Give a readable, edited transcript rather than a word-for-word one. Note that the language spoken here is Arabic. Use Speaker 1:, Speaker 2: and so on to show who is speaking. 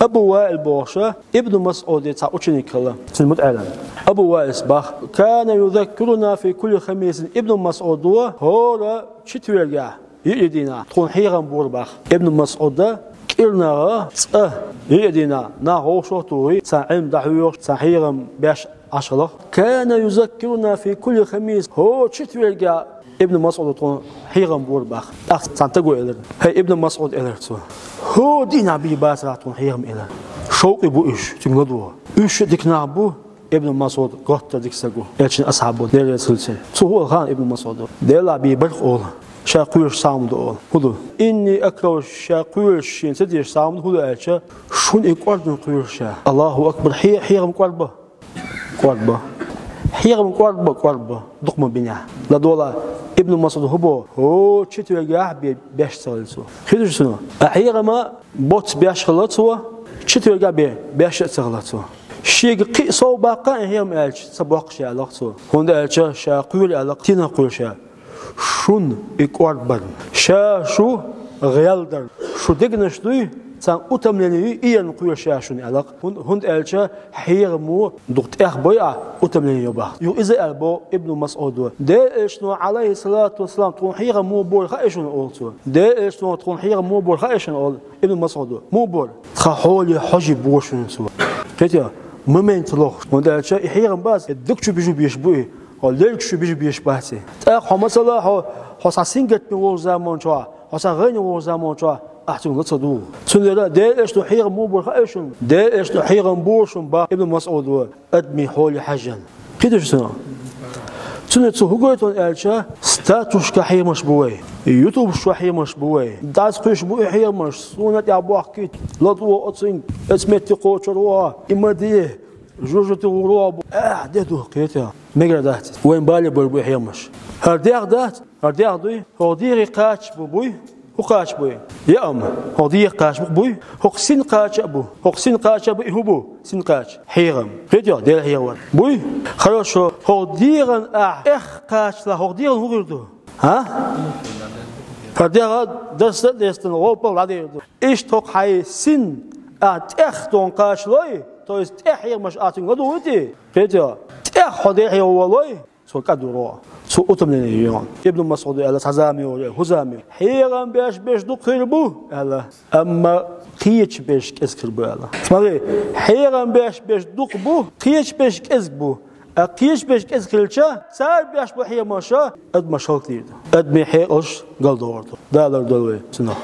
Speaker 1: أبو وائل بوشة ابن مسعود تعوشني كلا سنمت علم أبو وائل بخ كان يذكرنا في كل خميس ابن مسعود هو شتويرجع يدينا تكون حيران بوربخ ابن مسعود كيرنا يدينا ناهو شوتوي سعيم دحيوش سحيران باش عشرة كان يذكرنا في كل خميس هو شتويرجع ابن مسعود تكون حيران بوربخ سانتقو إلر هي ابن مسعود إلر هو دينا بيباسا تكون حيران إلر شوقي بو إيش تنقدوه إيش ديكنا بو ابن مسعود قط ديك سجو إيش أصحابه دير سلسلة هو خان ابن مسعود ديلا بيبرق أول شاقوش سامد أول هذا إني أكره شاقوش شين سديش سامد هذا إيش شون يقعد من قوش الله أكبر حيرم قربه حيرم قربه دقم بينه لا دولا ابن مسعود هو تشتوي جاه بيشتغلسو خير شنو حيرم بوت بيشتغلسو تشتوي جاه بيشتغلسو شيء قي صوباقة هي مالش سباق شيء علاقته هون الش شاقول علاقة تينا قول شيء شون يقعد بن شو غيالدر شو دقنش دوي سان أتمنى إيان قول شيء شون علاقة هون الش حير مو دكت أخبار أتمنى يباه يو إذا أبو ابن مسعود ده إشنو عليه الصلاة والسلام تكون حير مو بول خايشون أولتو ده إشنو تكون حير مو بول خايشون أول ابن مسعود مو بول خاولي حجب بوشون سوا كتير مومنت لوخ وده شيء حيرم باز الدكتور بيجو بيشبوه أو ليلكشو بيجو بيشبهسي تأخذ مثلا هو ساسينجت بوزامون شوا هو سغني وزامون شوا أحسن نتصدو سنلا ده إيش تحير مو بالخايشون ده إيش تحير مبورشون با ابن مسعود أدمي حول حجن كده شو سنة سنة هوجوتون إلشا ستاتوش كحير مشبوه يوتيوب شو حير مشبوه داس كوش بو حير مش سنة يا أبو حكيت لا تو أتصين اسمتي قوتشروا إمديه جوجتي وروا ده دو قيتها مقر دات وين بالي بو حير مش هرديق دات هرديق دوي هرديق قاش بوي وقاش بوي يا أم هرديق قاش بوي هقسين قاش أبو هقسين قاش أبو هبو سين قاش حيرم قيتها ده حيوان بوي خلاص شو هرديقن قاش لا هرديقن هو غيردو ها هرديق دستن غوبل لادي إيش توق حي سين دون قاش لوي تو است حير مش أتين قدو ودي قيتها هرديق هو سو كدورو سو أتمنى يوم ابن مسعود على حزامي ولا هزامي حيرم بيش دو خيربو على أما قيش بيش كسكربو على اسمعي حيرم بيش دو بو قيش بيش كسبو قيش بيش كسكرلشا سال بيش بو حير ماشا أد مشاكل أد مي حيرش قال دورتو دالر دلوي سنة